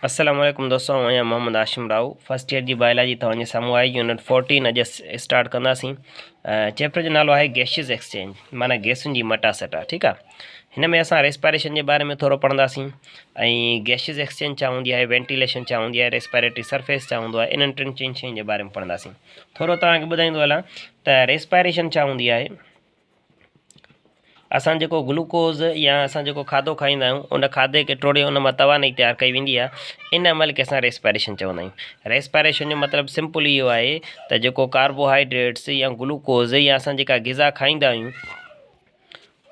अस्सलाम वालेकुम दोस्तों, मैं मोहम्मद आशिम राव फर्स्ट ईयर जी बायोलॉजी तव्हांजे साम्हूं आहे। यूनिट 14 अॼु स्टार्ट कंदासीं। चैप्टर जो नालो आहे गैशियस एक्सचेंज, माना गैसुनि जी मटासटा। ठीकु आहे। हिन में असां रेस्पायरेशन जे बारे में थोरो पढ़ंदासीं ऐं गैशियस एक्सचेंज छा हूंदी आहे, वेंटिलेशन छा हूंदी आहे, रेस्पायरेटरी सरफेस छा हूंदो आहे, इन्हनि टिनि चइनि शयुनि जे बारे में पढ़ंदासीं। थोरो तव्हांखे ॿुधाईंदो हलां त रेस्पायरेशन छा हूंदी आहे। असां जेको ग्लूकोज़ या असां जेको खाधो खाईंदा आहियूं उन खाधे खे टोड़े उन मां तवानाई तयारु कई वेंदी आहे। इन अमल खे असां रेस्पायरेशन चवंदा आहियूं। रेस्पायरेशन जो मतिलबु सिंपल इहो आहे त जेको कार्बोहाइड्रेट्स या ग्लूकोज़ या असां जेका ग़िज़ा खाईंदा आहियूं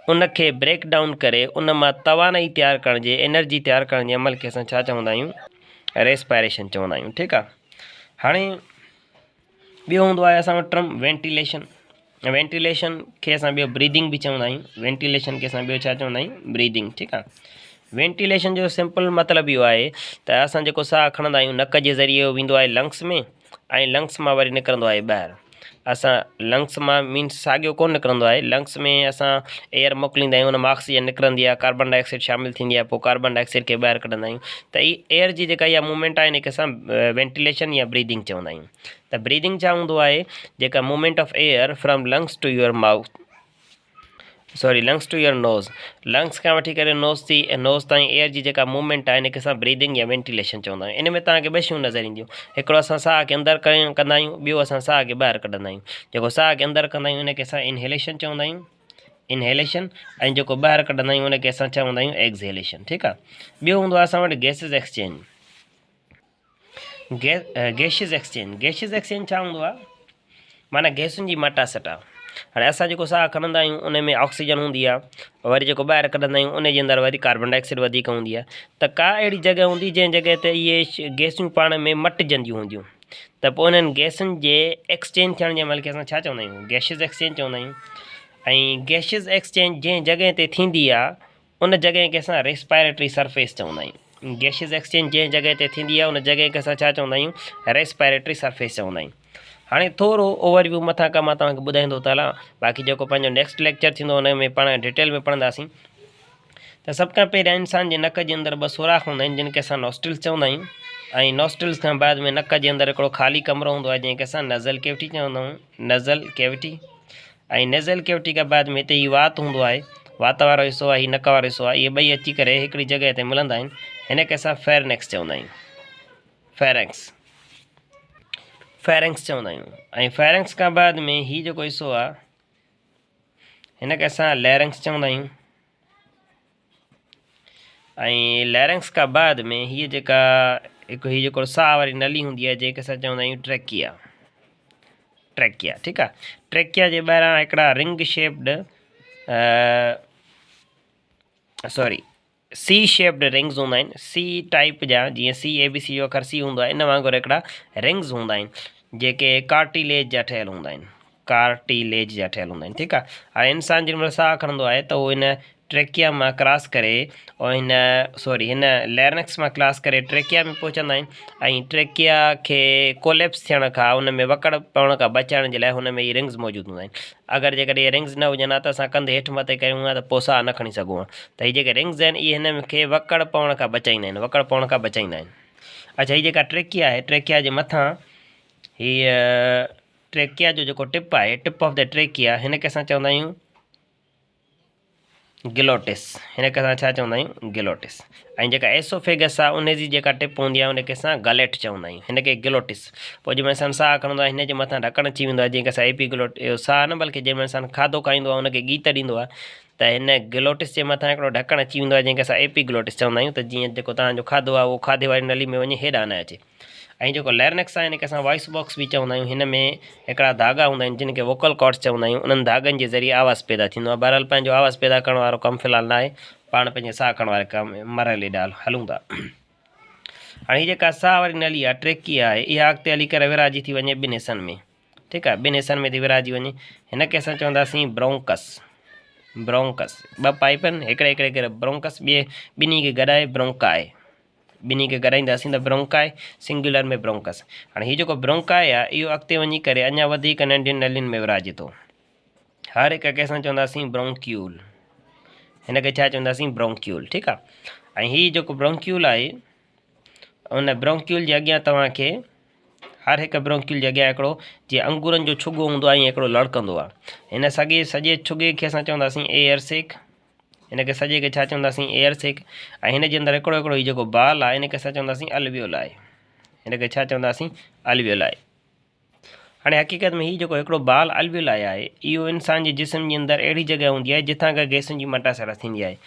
उनखे ब्रेक डाउन करे उन मां तवानाई तयारु करण जे एनर्जी तयारु करण जे अमल खे असां छा चवंदा आहियूं, रेस्पायरेशन चवंदा आहियूं। ठीकु आहे। हाणे ॿियो हूंदो आहे असां वटि टर्म वेंटिलेशन। वेंटिलेशन खे असां ॿियो ब्रीदिंग बि चवंदा आहियूं। वेंटिलेशन खे असां ॿियो छा चवंदा आहियूं, ब्रीदिंग। ठीकु आहे। वेंटिलेशन जो सिंपल मतिलबु इहो आहे त असां जेको साहु खणंदा आहियूं नक जे ज़रिए उहो वेंदो आहे लंग्स में ऐं लंग्स मां वरी निकिरंदो आहे ॿाहिरि। असां लंग्स मां मीन्स साॻियो कोन निकिरंदो आहे। लंग्स में असां एयर मोकिलींदा आहियूं, उन मां ऑक्सीजन निकिरंदी आहे, कार्बन डाइऑक्साइड शामिलु थींदी आहे, पोइ कार्बन डाइऑक्साइड खे ॿाहिरि कढंदा आहियूं। त ई एयर जी जेका इहा मूवमेंट आहे इनखे असां वेंटिलेशन या ब्रीदिंग चवंदा आहियूं। त ब्रीदिंग छा हूंदो आहे, जेका movement of air from lungs to your mouth, lungs to your nose, lungs खां वठी करे नोज़ ताईं एयर जी जेका मूवमेंट आहे इनखे असां ब्रीदिंग या वेंटिलेशन चवंदा आहियूं। इन में तव्हांखे ॿ शयूं नज़र ईंदियूं। हिकिड़ो असां साह खे अंदरि कंदा आहियूं, ॿियो असां साह खे ॿाहिरि कढंदा आहियूं। जेको साह खे अंदरि कंदा आहियूं इनखे असां इनहेलेशन चवंदा आहियूं, इनहेलेशन। ऐं जेको ॿाहिरि कढंदा आहियूं उनखे असां चवंदा आहियूं एक्सहेलेशन। ठीकु आहे। ॿियो हूंदो आहे असां वटि गैसिस एक्सचेंज। गैशियस एक्सचेंज छा हूंदो आहे, माना गैसुनि जी मटासटा। हाणे असां जेको साहु खणंदा आहियूं उन में ऑक्सीजन हूंदी आहे, वरी जेको ॿाहिरि कढंदा आहियूं उनजे अंदरि वरी कार्बन डाइऑक्साइड वधीक हूंदी आहे। त का अहिड़ी जॻह हूंदी जंहिं जॻह ते इहे गैसूं पाण में मटिजंदियूं हूंदियूं, त पोइ उन्हनि गैसुनि जे एक्सचेंज थियण जे महिल खे असां छा चवंदा आहियूं, गैशियस एक्सचेंज चवंदा आहियूं। ऐं गैशियस एक्सचेंज जंहिं जॻह ते थींदी आहे उन जॻह खे असां रेस्पायरेटरी सरफेस चवंदा आहियूं। गैशियस एक्सचेंज जंहिं जॻह ते थींदी आहे उन जॻह खे असां छा चवंदा आहियूं, रेस्पायरेटरी सरफेस चवंदा आहियूं। हाणे थोरो ओवरव्यू मथां खां मां तव्हांखे ॿुधाईंदो थो हलां, बाक़ी जेको पंहिंजो नेक्स्ट लेक्चर थींदो हुन में पाण डिटेल में पढ़ंदासीं। त सभ खां पहिरियां इंसान जे नक जे अंदरि ॿ सुराख हूंदा आहिनि जिन खे असां नॉस्ट्रिल्स चवंदा आहियूं। ऐं नॉस्ट्रिल्स खां बाद में नक जे अंदरि हिकिड़ो ख़ाली कमिरो हूंदो आहे जंहिंखे असां नज़ल कैविटी चवंदा आहियूं, नज़ल कैविटी। ऐं नज़ल कैविटी खां बाद में हिते ही वात हूंदो आहे, वात वारो हिसो आहे, ही नक वारो हिसो आहे, इहे ॿई अची करे हिकिड़ी जॻह ते मिलंदा आहिनि। हिनखे असां फेरनेक्स चवंदा आहियूं, फेरेंक्स चवंदा आहियूं। ऐं फेरेंक्स खां बाद में ही जेको हिसो आहे हिनखे असां लैरेंक्स चवंदा आहियूं। ऐं लैरेंक्स खां बाद में हीअ जेका हीअ जेको साह वारी नली हूंदी आहे जंहिंखे असां चवंदा आहियूं ट्रैकिया। ठीकु आहे। ट्रैकिया जे ॿाहिरां हिकिड़ा ring shaped C shaped rings हूंदा आहिनि, सी टाइप जा, जीअं ABC जो अखर सी हूंदो आहे इन वांगुरु हिकिड़ा रिंग्स हूंदा आहिनि जेके कार्टिलेज जा ठहियल हूंदा आहिनि, ठीकु आहे। हाणे इंसान जेॾी महिल साहु खणंदो आहे त उहो हिन ट्रैकिया मां क्रॉस करे और हिन लैरेंक्स मां क्रॉस करे ट्रैकिया में पहुचंदा आहिनि। ऐं ट्रैकिया खे कोलेप्स थियण खां उन में वकड़ पवण खां बचाइण जे लाइ हुन में इहे रिंग्स मौजूदु हूंदा आहिनि। अगरि जेकॾहिं इहे रिंग्स न हुजनि हा त असां कंधु हेठि मथे कयूं हा त पोइ साहु न खणी सघूं हा। त हीअ जेके रिंग्स आहिनि इहे हिन खे वकड़ पवण खां बचाईंदा आहिनि, अच्छा, हीअ जेका ट्रैकिया आहे, ट्रैकिया जे मथां हीअ ट्रैकिया जो जेको टिप आहे, टिप ऑफ द ट्रैकिया, हिनखे असां चवंदा आहियूं गिलोटिस। ऐं जेका एसोफेगस आहे उनजी जेका टिप हूंदी आहे उनखे असां गलेट चवंदा आहियूं, हिनखे गिलोटिस। पोइ जंहिंमहिल इंसान साहु खणंदो आहे हिनजे मथां ढकणु अची वेंदो आहे जंहिंखे असां साहु न बल्कि जंहिंमहिल इंसान खाधो खाईंदो आहे उनखे गीत ॾींदो आहे त हिन गिलोटिस जे मथां हिकिड़ो ढकणु अची वेंदो आहे जंहिंखे असां एपीग्लोटिस चवंदा आहियूं, त जीअं जेको तव्हांजो खाधो आहे उहो खाधे वारी नली में वञे हेॾां न अचे। ऐं जेको लैरेंक्स आहे हिनखे असां वॉइस बॉक्स बि चवंदा आहियूं। हिन में हिकिड़ा धागा हूंदा आहिनि जिनखे वोकल कॉर्ड्स चवंदा आहियूं, उन्हनि धागनि जे ज़रिए आवाज़ु पैदा थींदो आहे। बहरहाल पंहिंजो आवाज़ु पैदा करण वारो कमु फ़िलहालु न आहे, पाण पंहिंजे साहु खणण वारे कमु मरहले ॾांहुं हलूं था। हाणे हीअ जेका साह वारी नली आहे, ट्रैकिया आहे, इहा अॻिते हली करे विरहाइजी थी वञे ॿिनि हिसनि में। ठीकु आहे, ॿिनि हिसनि में थी विरहाइजी वञे। हिनखे असां चवंदासीं ब्रोंकस। ॿ पाइप आहिनि, हिकिड़े करे ब्रोंकस, ॿिन्ही खे गॾाए ब्रोंकाए, ॿिन्ही खे गॾाईंदासीं त ब्रोंकाए, सिंगुलर में ब्रोंकस। हाणे हीअ जेको ब्रोंकाए आहे इहो अॻिते वञी करे अञा वधीक नंढियुनि नलियुनि में विरहाइजे थो। हर हिक खे असां चवंदासीं ब्रोंक्यूल, हिनखे छा चवंदासीं, ब्रोंक्यूल। ठीकु आहे। ऐं हीअ जेको ब्रोंक्यूल आहे उन ब्रोंक्यूल जे अॻियां तव्हांखे हर हिकु ब्रोंक्यूल जे अॻियां हिकिड़ो जीअं अंगूरनि जो छुॻो हूंदो आहे ईअं हिकिड़ो लड़कंदो आहे। हिन सॼे छुॻे खे असां चवंदासीं एयर सेक। हिनखे सॼे खे छा चवंदासीं एयर सेक। ऐं हिन जे अंदरि हिकिड़ो हीउ जेको बाल आहे हिनखे असां चवंदासीं अलवियोलाई। हिनखे छा चवंदासीं अलवियोलाई। हाणे हक़ीक़त में हीउ जेको हिकिड़ो बाल अलवियोलाई आहे इहो इंसान जे जिस्म जे अंदरि अहिड़ी जॻह हूंदी आहे जिथां खां गैसुनि जी मटासर थींदी आहे।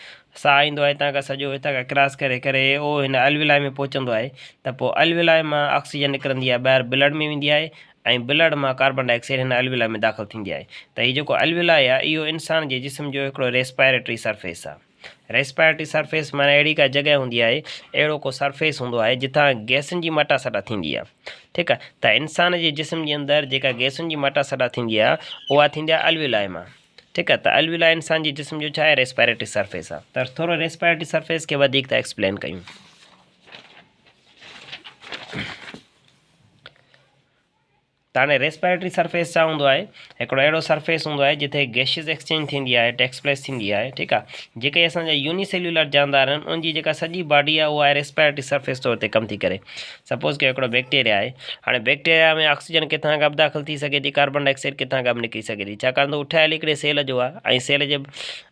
साह ईंदो आहे हितां खां सॼो हितां खां क्रॉस करे करे उहो हिन अलवियोलाई में पहुचंदो आहे त पोइ अलवियोलाई मां ऑक्सीजन निकिरंदी आहे ॿाहिरि ब्लड में वेंदी आहे ऐं ब्लड मां कार्बन डाइऑक्साइड हिन अलवियोलाई में दाख़िल थींदी आहे। त हीउ जेको अलवियोलाई आहे इहो इंसान जे जिस्म जो हिकिड़ो रेस्पायरेटरी सरफेस आहे। रेस्पायरेटरी सरफेस माना अहिड़ी का जॻह हूंदी आहे, अहिड़ो को सरफेस हूंदो आहे जिथां गैसुनि जी मटासटा थींदी आहे। ठीकु आहे। त इंसान जे जिस्म जे अंदरि जेका गैसुनि जी मटासटा थींदी आहे उहा थींदी आहे अलवियोलाई मां। ठीकु आहे। त अलवियोलाई इंसान जे जिस्म जो छा आहे रेस्पायरेटरी सरफेस आहे। त थोरो रेस्पायरेटरी सरफेस खे वधीक था एक्सप्लेन कयूं। त हाणे रेस्पायरेटरी सरफेस छा हूंदो आहे, हिकिड़ो अहिड़ो सरफेस हूंदो आहे जिथे गैशियस एक्सचेंज थींदी आहे, टेक्स प्लेस थींदी आहे। ठीकु आहे। जेके असांजा यूनिसेल्युलर जानदार आहिनि उनजी जेका सॼी बॉडी आहे उहा रेस्पायरेटरी सरफेस तौर ते कमु थी करे। सपोज़ के हिकिड़ो बैक्टीरिया आहे। हाणे बैक्टीरिया में ऑक्सीजन किथां खां बि दाख़िल थी सघे थी, कार्बन डाइऑक्साइड किथां खां बि निकिरी सघे थी, छाकाणि त उहो ठहियल हिकिड़े सेल जो आहे ऐं सेल जे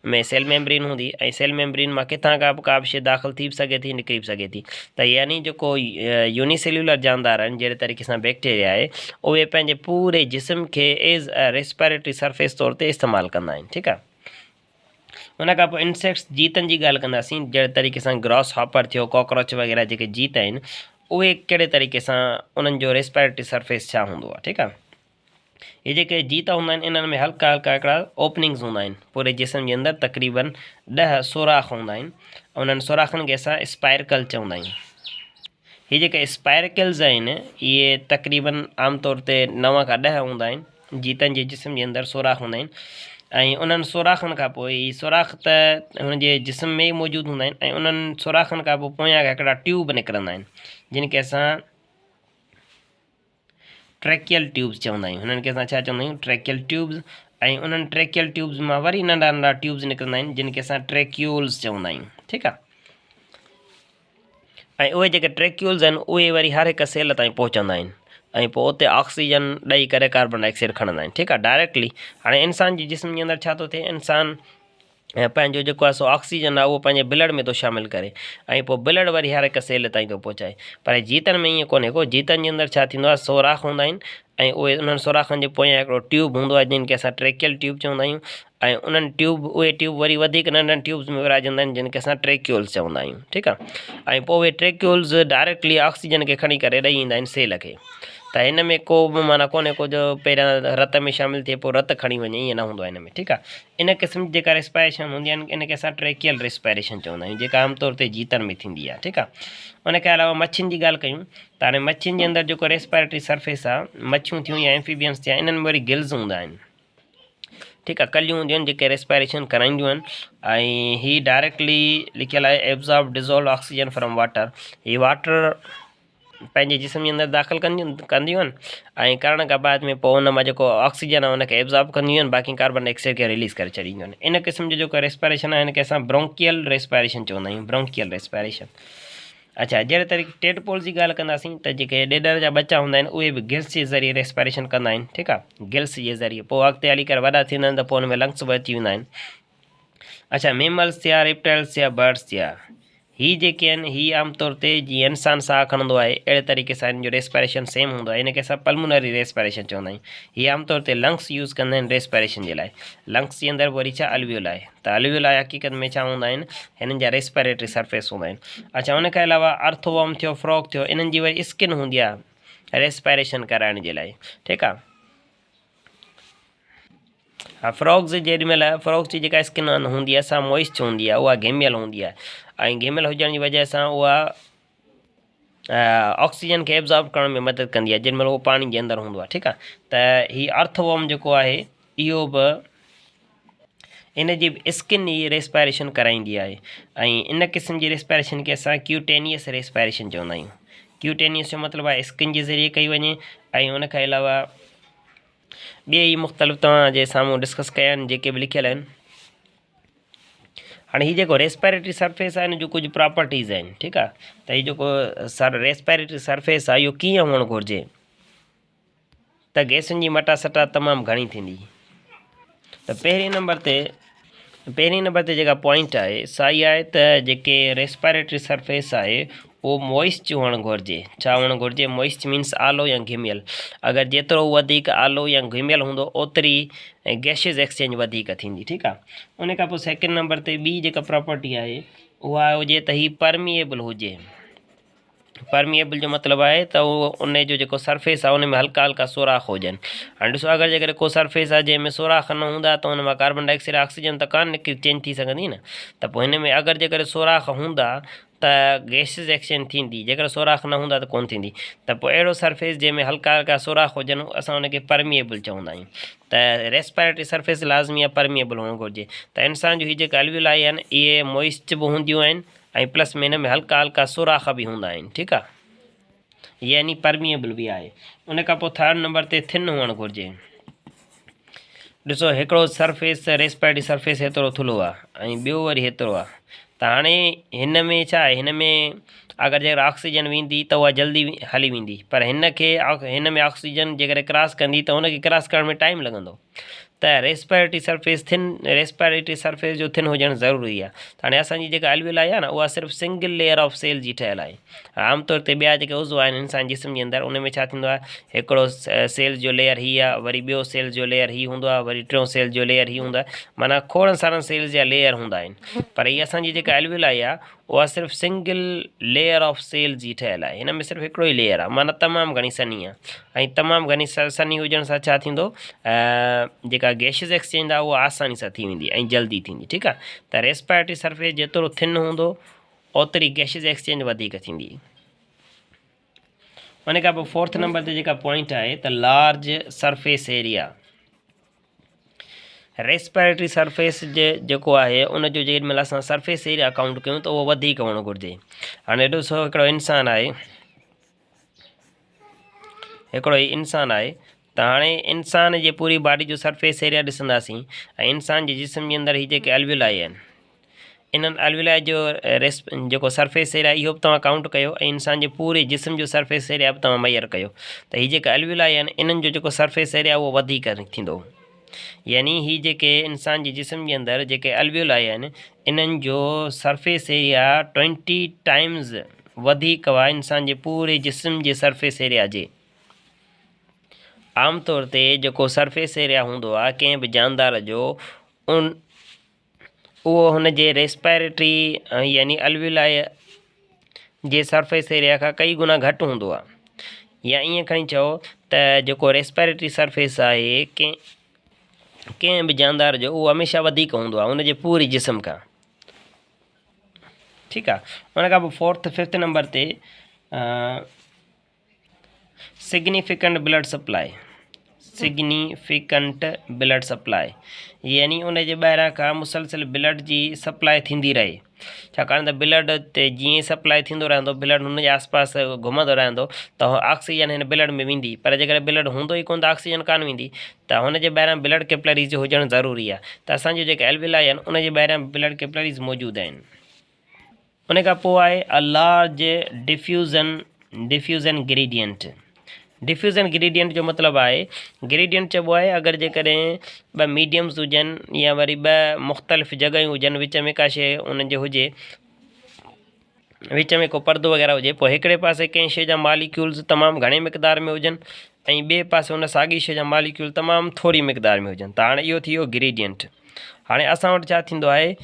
में सेल मेम्ब्रेन हूंदी ऐं सेल मेम्ब्रेन मां किथां खां बि का बि शइ दाख़िल थी बि सघे थी, निकिरी बि सघे थी। त यानी जेको यूनिसेल्युलर जानदार आहिनि जहिड़े तरीक़े सां बैक्टीरिया आहे उहे पंहिंजे पूरे जिस्म खे एज़ अ रेस्पायरेटरी सरफेस तौर ते इस्तेमालु कंदा आहिनि। ठीकु आहे। उन खां पोइ इंसेक्ट्स जीतनि जी ॻाल्हि कंदासीं। जहिड़े तरीक़े सां ग्रॉस हॉपर थियो, कॉकरोच वग़ैरह जेके जीत आहिनि उहे कहिड़े तरीक़े सां उन्हनि जो रेस्पायरेटरी सरफेस छा हूंदो आहे। ठीकु आहे। इहे जेके जीत हूंदा आहिनि इन्हनि में हल्का हल्का हिकिड़ा ओपनिंग्स हूंदा आहिनि पूरे जिस्म जे अंदरि, तक़रीबन 10 सोराख़ हूंदा आहिनि। उन्हनि सोराख़नि खे असां स्पायरकल चवंदा आहियूं। हीअ जेके स्पायरकल्स आहिनि इहे तक़रीबन आमतौर ते 9 खां 10 हूंदा आहिनि। जीतनि जे जिस्म जे अंदरि सोराख़ हूंदा आहिनि ऐं उन्हनि सोराख़नि खां पोइ ही सोराख़ त हुनजे जिस्म में ई मौजूदु हूंदा आहिनि ऐं उन्हनि सोराख़नि खां पोइ पोयां हिकिड़ा ट्यूब निकिरंदा आहिनि जिन खे असां ट्रैकियल ट्यूब्स चवंदा आहियूं। हुननि खे असां छा चवंदा आहियूं ट्रैकियल ट्यूब्स। ऐं उन्हनि ट्रैकियल ट्यूब्स मां वरी नंढा नंढा ट्यूब्स निकिरंदा आहिनि जिन खे असां ट्रैक्यूल्स चवंदा आहियूं। ठीकु आहे। ऐं उहे जेके ट्रैक्यूल्स आहिनि उहे वरी हर हिकु सेल ताईं पहुचंदा आहिनि ऐं पोइ उते ऑक्सीजन ॾेई करे कार्बन डाइऑक्साइड खणंदा आहिनि। ठीकु आहे। डायरेक्टली हाणे इंसान जी जिस्म जे अंदरि छा थो थिए, इंसान पंहिंजो जेको आहे सो ऑक्सीजन आहे उहो पंहिंजे ब्लड में थो शामिलु करे ऐं पोइ ब्लड वरी हर हिकु सेल ताईं थो पहुचाए। पर जीतनि में ईअं कोन्हे को। जीतनि जे अंदरि छा थींदो आहे, सोराख़ हूंदा आहिनि ऐं उहे उन्हनि सोराख़नि जे पोयां हिकिड़ो ट्यूब हूंदो आहे जिन खे असां ट्रैकियल ट्यूब चवंदा आहियूं ऐं उहे ट्यूब वरी वधीक नंढनि ट्यूब्स में विराजंदा आहिनि जिन खे असां ट्रैक्यूल्स चवंदा आहियूं। ठीकु आहे। ऐं पोइ उहे ट्रैक्यूल्स डायरेक्टली ऑक्सीजन खे खणी करे ॾेई ईंदा आहिनि सेल खे। त हिन में को बि माना कोन्हे को जो पहिरियां रत में शामिलु थिए पोइ रत खणी वञे, ईअं न हूंदो आहे हिन में। ठीकु आहे। इन क़िस्म जी जेका रेस्पायरेशन हूंदी आहिनि इन खे असां ट्रैकियल रेस्पायरेशन चवंदा आहियूं जेका आमतौर ते जीतनि में थींदी आहे। ठीकु आहे। उन खां अलावा मच्छियुनि जी ॻाल्हि कयूं त हाणे मच्छियुनि जे अंदरि जेको रेस्पायरेटरी सरफेस आहे, मच्छियूं थियूं या एम्फीबियंस थिया, इन्हनि में वरी गिल्स हूंदा आहिनि। ठीकु आहे। कलियूं हूंदियूं आहिनि जेके रेस्पायरेशन कराईंदियूं आहिनि ऐं हीअ डायरेक्टली लिखियलु आहे absorb dissolve oxygen from water. हीअ वाटर पंहिंजे जिस्म जे अंदरि दाख़िल कंदियूं आहिनि ऐं करण खां बाद में पोइ उन मां जेको ऑक्सीजन आहे उनखे एब्ज़ॉर्ब कंदियूं आहिनि, बाक़ी कार्बन डाइऑक्साइड खे रिलीज़ करे छॾींदियूं आहिनि। इन क़िस्म जो जेको रेस्पायरेशन आहे हिनखे असां ब्रोंकियल रेस्पायरेशन चवंदा आहियूं। Bronchial respiration. अच्छा, जहिड़े तरीक़े टेडपोल जी ॻाल्हि कंदासीं त जेके ॾेॾर जा बच्चा हूंदा आहिनि उहे बि गिल्स जे ज़रिए रेस्पायरेशन कंदा आहिनि। ठीकु आहे। गिल्स जे ज़रिए पोइ अॻिते हली करे वॾा थींदा आहिनि त पोइ हुन में लंग्स बि अची वेंदा आहिनि। अच्छा, मेमल्स थिया, रेप्टाइल्स थिया, बर्ड्स थिया, हीअ जेके आहिनि हीअ आमतौर ते जीअं इंसानु साह खणंदो आहे अहिड़े तरीक़े सां हिन जो रेस्पायरेशन सेम हूंदो आहे। इनखे असां पल्मोनरी रेस्पायरेशन चवंदा आहियूं। हीअ आमतौर ते लंग्स यूज़ कंदा आहिनि रेस्पायरेशन जे लाइ। लंग्स जे अंदरि वरी छा अलवियोलाई, त अलवियोलाई हक़ीक़त में छा हूंदा आहिनि, हिननि जा रेस्पायरेटरी सरफेस हूंदा आहिनि। अच्छा, उन खां अलावा अर्थवॉर्म थियो, फ्रॉग थियो, इन्हनि जी वरी स्किन हूंदी आहे रेस्पायरेशन कराइण जे लाइ। ठीकु आहे। हा, फ्रॉग्स जेॾीमहिल फ्रॉग्स जी जेका स्किन हूंदी आहे सा मॉइस्ट हूंदी आहे, उहा घेमियल हूंदी आहे ऐं घेमियल हुजण जी वजह सां उहा ऑक्सीजन खे एब्ज़ॉर्ब करण में मदद कंदी आहे जेॾीमहिल उहो पाणी जे अंदरि हूंदो आहे। ठीकु आहे। त हीअ अर्थवॉर्म जेको आहे इहो बि इन जी स्किन जी रेस्पायरेशन कराईंदी आहे ऐं इन क़िस्म जी रेस्पायरेशन खे असां क्यूटेनियस रेस्पायरेशन चवंदा आहियूं। क्यूटेनियस जो मतिलबु आहे स्किन जे ज़रिए कई वञे ऐं उन खां अलावा ॿिए ई मुख़्तलिफ़ तव्हां जे साम्हूं डिस्कस कया आहिनि जेके बि लिखियल आहिनि। हाणे हीअ जेको रेस्पिरेटरी सरफेस आहे हिन जूं कुझु प्रॉपर्टीज़ आहिनि, ठीकु आहे। त हीअ जेको रेस्पिरेटरी सरफेस आहे इहो कीअं हुअणु घुरिजे, त गैसुनि जी मटासटा तमामु घणी थींदी। त पहिरीं नंबर ते जेका पॉइंट आहे सा इहा आहे त जेके रेस्पिरेटरी सरफेस आहे उहो मॉइस्ट हुअणु घुरिजे। छा हुअणु घुरिजे? मॉइस्ट मीन्स आलो या घिमियल। अगरि जेतिरो वधीक आलो या घिमियल हूंदो ओतिरी गैशियस एक्सचेंज वधीक थींदी, ठीकु आहे। उन खां पोइ सेकेंड नंबर ते ॿी जेका प्रॉपर्टी आहे उहा हुजे त हीअ परमिएबल हुजे। परमिएबल जो मतिलबु आहे त उहो उन जो जेको सरफेस आहे उन में हल्का हल्का सोराख हुजनि। हाणे ॾिसो, अगरि जेकर को सरफेस आहे जंहिंमें सोराख न हूंदा त उन मां कार्बन डाइऑक्साइड ऑक्सीजन त कान निकिरी चेंज थी सघंदी न। त पोइ हिन में अगरि जेकर सोराख हूंदा त गैसिस एक्सचेंज थींदी, जेकर सोराख न हूंदा त कोन थींदी। त पोइ अहिड़ो सरफेस जंहिंमें हल्का हल्का सोराख हुजनि असां उनखे परमिएबल चवंदा आहियूं। त रेस्पिरेटरी सरफेस लाज़मी आहे परमिएबल हुअणु घुरिजे। त इंसान जूं हीअ जेके एल्वियोलाई आहिनि इहे मॉइस्ट बि हूंदियूं आहिनि ऐं प्लस में हिन में हल्का हल्का सोराख बि हूंदा आहिनि, ठीकु आहे, यानी परमिएबल बि आहे। उन खां पोइ थर्ड नंबर ते थिन हुअणु घुरिजे। ॾिसो, हिकिड़ो सरफेस रेस्पिरेटरी सरफेस एतिरो थुल्हो आहे ऐं ॿियो वरी हेतिरो आहे। त हाणे हिन में छा आहे, हिन में अगरि जेकर ऑक्सीजन वेंदी त उहा जल्दी हली वेंदी, पर हिन में ऑक्सीजन जेकर क्रॉस कंदी त हुनखे क्रॉस करण में टाइम लॻंदो। त रेस्पिरेटरी सरफेस जो थिन हुजणु ज़रूरी आहे। त हाणे असांजी जेका एल्वियोलाई आहे न उहा सिर्फ़ु सिंगल लेयर ऑफ सेल जी ठहियलु आहे। आमतौर ते ॿिया जेके उज़व आहिनि इंसान जिस्म जे अंदरि उन में छा थींदो आहे, हिकिड़ो सेल जो लेयर हीअ आहे, वरी ॿियो सेल जो लेयर हीअ हूंदो आहे, वरी टियों सेल जो लेयर हीअ हूंदो आहे, माना खोड़नि सारनि सेल्स जा लेयर हूंदा आहिनि। पर हीअ असांजी जेका एल्वियोलाई आहे उहा सिर्फ़ु सिंगल लेयर ऑफ सेल जी ठहियलु आहे। हिन में सिर्फ़ु हिकिड़ो ई लेयर आहे, माना तमामु घणी सनी आहे। ऐं तमामु घणी सनी हुजण सां छा थींदो, जेका गैशियस एक्सचेंज आहे उहा आसानी सां थी वेंदी ऐं जल्दी थींदी, ठीकु आहे। त रेस्पिरेटरी सरफेस जेतिरो थिन हूंदो ओतिरी गैशियस एक्सचेंज वधीक थींदी। उन खां पोइ फोर्थ नंबर ते जेका पॉइंट आहे त large surface area. Respiratory surface जेको आहे उनजो जेॾीमहिल असां सरफेस एरिया काउंट कयूं त उहो वधीक हुअणु घुरिजे। हाणे ॾिसो, हिकिड़ो इंसानु आहे त हाणे इंसान जे पूरी बॉडी जो सरफेस एरिया ॾिसंदासीं ऐं इंसान जे जिस्म जे अंदरि हीअ जेके एल्वियोलाई आहिनि इन्हनि एल्वियोलाई जो जेको सरफेस एरिया इहो बि तव्हां काउंट कयो ऐं इंसान जे पूरे जिस्म जो सरफेस एरिया बि तव्हां मैयर कयो त हीअ जेका एल्वियोलाई आहिनि इन्हनि जो जेको सरफेस एरिया उहो वधीक थींदो। यानी हीअ जेके इंसान जे जिस्म जे अंदरि जेके एल्वियोलाई आहिनि इन्हनि जो सरफेस एरिया 20 टाइम्स वधीक आहे इंसान जे पूरे जिस्म जे सरफेस एरिया जे। आमतौर ते जेको सरफेस एरिया हूंदो आहे कंहिं बि जानदार जो उहो हुन जे रेस्पिरेटरी यानी एल्वियोलाई जे सरफेस एरिया खां कई गुना घटि हूंदो आहे। या ईअं खणी चओ त जेको रेस्पिरेटरी सरफेस आहे कंहिं बि जानदार जो उहो हमेशह वधीक हूंदो आहे उनजे पूरी जिस्म खां, ठीकु आहे। उन खां पोइ फिफ्थ नंबर ते सिग्निफिकेंट ब्लड सप्लाई यानी उन जे ॿाहिरां खां मुसलसिल ब्लड जी सप्लाई थींदी रहे। छाकाणि त ब्लड ते जीअं सप्लाई थींदो रहंदो, ब्लड हुन जे आसपास घुमंदो रहंदो त ऑक्सीजन हिन ब्लड में वेंदी। पर जेकर ब्लड हूंदो ई कोन त ऑक्सीजन कान वेंदी, त हुन जे ॿाहिरां ब्लड कैपिलरीज़ हुजणु ज़रूरी आहे। त असांजो जेके एल्वियोलाई आहिनि उन जे ॿाहिरां ब्लड कैपिलरीज़ मौजूदु आहिनि। उन खां पोइ आहे a large diffusion gradient. Diffusion gradient जो मतिलबु आहे, ग्रेडियंट चइबो आहे अगरि जेकॾहिं ॿ मीडियम्स हुजनि या वरी ॿ मुख़्तलिफ़ जॻहियूं हुजनि, विच में का शइ उन्हनि जो हुजे, विच में को पर्दो वग़ैरह हुजे, पोइ हिकिड़े पासे कंहिं शइ जा मालिक्यूल्स तमामु घणे मिक़दार में हुजनि ऐं ॿिए पासे हुन साॻी शइ जा मालिक्यूल तमामु थोरी मिक़दार में हुजनि, त हाणे इहो थी वियो ग्रेडियंट। हाणे असां वटि छा थींदो आहे,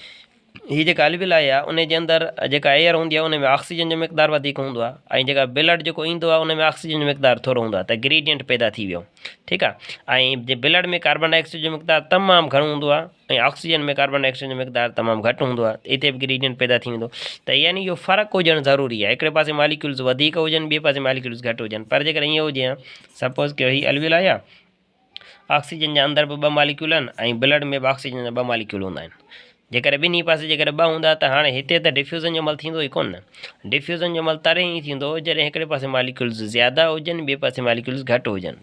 हीअ जेका एल्वियोलाई आहे उन जे अंदरि जेका एयर हूंदी आहे उन में ऑक्सीजन जो मिक़दार वधीक हूंदो आहे ऐं जेका ब्लड जेको ईंदो आहे उन में ऑक्सीजन जो मिक़दार थोरो हूंदो आहे, त ग्रेडियंट पैदा थी वियो, ठीकु आहे। ऐं जे ब्लड में कार्बन डाइऑक्साइड जो मिक़दार तमामु घणो हूंदो आहे ऐं ऑक्सीजन में कार्बन डाइऑक्साइड जो मिक़दार तमामु घटि हूंदो आहे, हिते बि ग्रेडियंट पैदा थी वेंदो। त यानी इहो फ़र्क़ु हुजणु ज़रूरी आहे, हिकिड़े पासे मालिक्यूल्स वधीक हुजनि, ॿिए पासे मालिक्यूल्स घटि हुजनि। पर जेकर ईअं हुजे हा, सपोज़ कयो हीअ एल्वियोलाई आहे, ऑक्सीजन जे अंदरि बि 2 मालिक्यूल आहिनि ऐं ब्लड में बि ऑक्सीजन जा 2 मालिक्यूल हूंदा आहिनि। जेकर ॿिन्ही पासे जेकर 2 हूंदा त हाणे हिते त डिफ्यूज़न जो अमल थींदो ई कोन न। डिफ्यूज़न जो अमल तॾहिं ई थींदो जॾहिं हिकिड़े पासे मालिक्यूल्स ज़्यादा हुजनि, ॿिए पासे मालिक्यूल्स घटि हुजनि।